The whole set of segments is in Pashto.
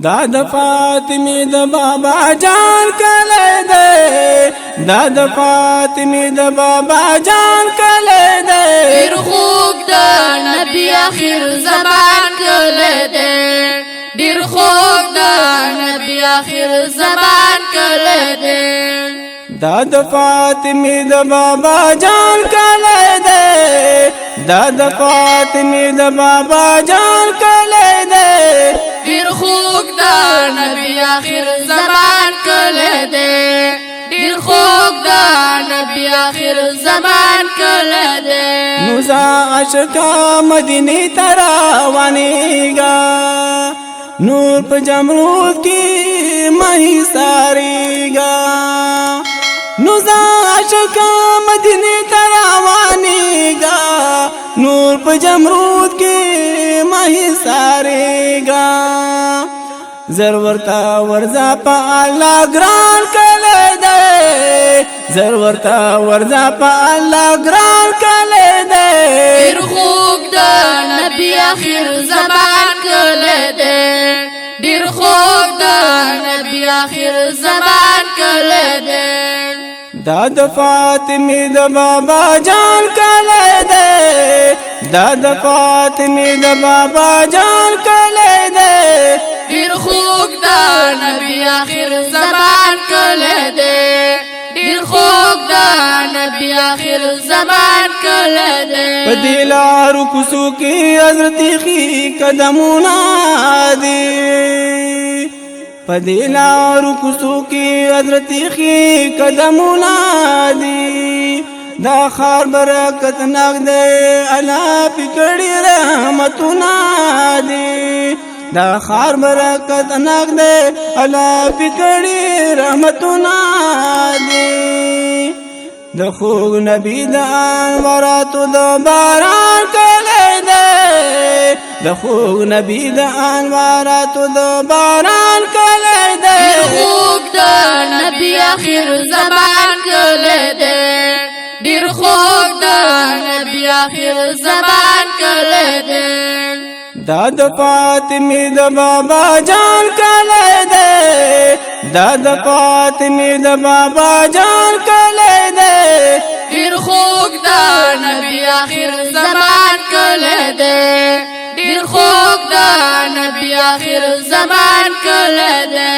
دا د فاطمه د بابا جان کله ده دا د فاطمه د بابا جان کله ده ډیر خوږ د نبی اخر زمان کله ده ډیر خوږ د نبی اخر زمان کله ده دا د فاطمه د بابا جان کله ده دا د فاطمه د بابا جان کله ده ډیر خوږ د نبی اخر زمان کله ده ډیر خوږ د نبی اخر زمان کله ده نو زا عاشقا مدینه تراوانېږه نور په جمرود کې مہی ساریږه نو زا عاشقا مدینه تراوانېږه نور په جمرود کې مہی ساریږه زر ورتا ورزا پا اللہ گران کلے دے زر ورتا ورزا پا اللہ گران کلے دے ډیر خوږ د نبی اخر زمان کله ده ډیر خوږ د نبی اخر زمان کله ده دا د فاطمه د بابا جان کلے دے دا د فاطمه د بابا جان کلے دے ډیر خوږ د نبی اخر زمان کله ده ډیر خوږ د نبی اخر زمان کله ده پدیلارو کوسو کی حضرت خی قدمونه دی پدیلارو کوسو کی حضرت خی قدمونه دی دا خار برکت نغ دے الله پکړی رحمتونه دی دا خار برکت نغ دے الله پکړی رحمتونه دی د خوږ نبی د انواراتو د باران کله ده د خوږ نبی د انواراتو د باران کله ده ډیر خوږ د نبی اخر زمان کله ده ډیر خوږ د نبی اخر زمان کله ده دا د فاطمه د بابا جان کله ده دا د فاطمه د بابا جان کله ده ډیر خوږ د نبی اخر زمان کله ده ډیر خوږ د نبی اخر زمان کله ده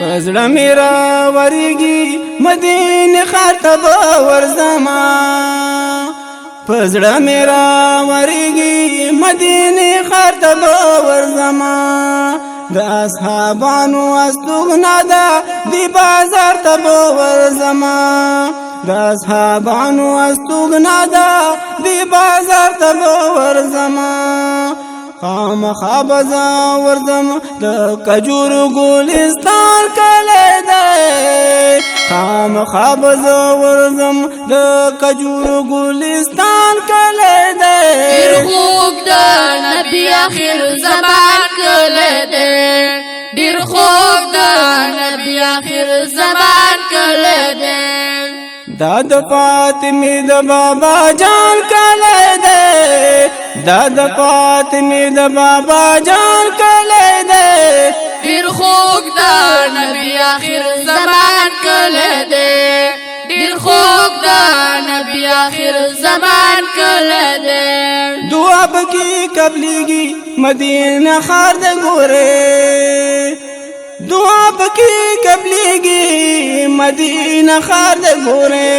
پزړه میرا ورګي مدینه خاطب ورزما پزړه میرا ورګي مدینه خاطب ورزما د اصحابانو استغنا دا دی بازار تب ورزما د اصحابانو استغنا دا دی بازار تب ورزما خام خابزا ورزم د کجور ګلستان کله ده خام خابزا ورزم د کجور ګلستان کله ده ډیر خوږ د نبی اخر زمان کله ده ډیر خوږ د نبی اخر زمان کله ده دا د فاطمه د بابا جان کله ده دا د فاطمه د بابا جان کله ده ډیر خوږ د نبی اخر زمان کله ده ډیر خوږ د نبی اخر زمان کله ده دعا بکی قبلیږي مدینه خار د ګوره دعا بکی قبلیږي مدینه خار د ګوره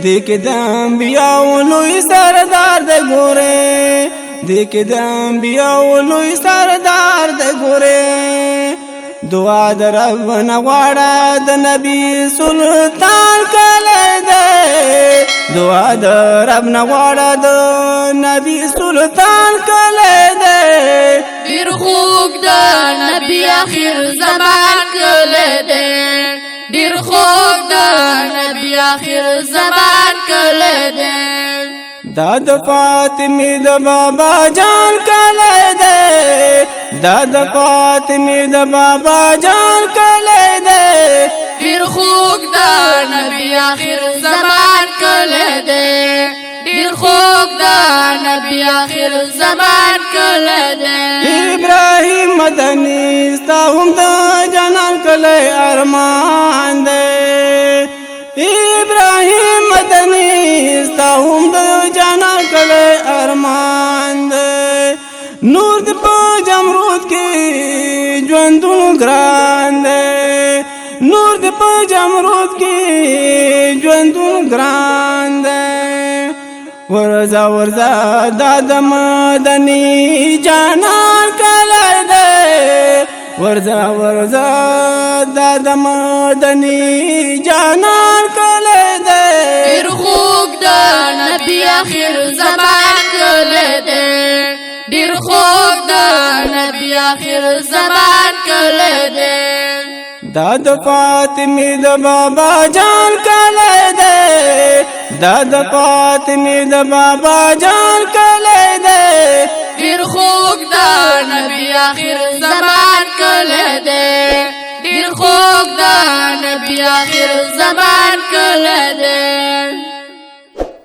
دیکھ د انبیاء لوی سردار د ګوره دیکھ د انبیاء لوی سردار د ګوره دعا در رب نغواړه د نبی سلطان کله ده دعا در رب نغواړه د نبی سلطان کله ده ډیر خوږ د نبی اخر زمان کله ده ډیر خوږ د نبی اخر زمان کله ده دا د فاطمه د بابا جان کله ده دا د فاطمه د بابا جان کله ده ډیر خوږ د نبی اخر زمان کله ده ډیر خوږ د نبی اخر زمان کله ده ابراهیم مدنی ستا هم د جانان کلی ارمان دی ابراهیم مدنی ستا هم د جانان کلی ارمان دی نور د په جمرود کې ژوندون ګران دی نور د په جمرود کې ژوندون ګران دی ورځه ورځه دا د مدني جانان کلی دی ورځه ورځه دا د مدني جانان کلی دی ډېر خوږ د نبي آخر زمان کلی دی ډېر خوږ د نبي آخر زمان کلی دی دا د فاطمه د بابا جان کلی دی دا د فاطمه د بابا جان کلی دی ډېر خوږ د نبي آخر زمان کلی دی ډېر خوږ د نبي آخر زمان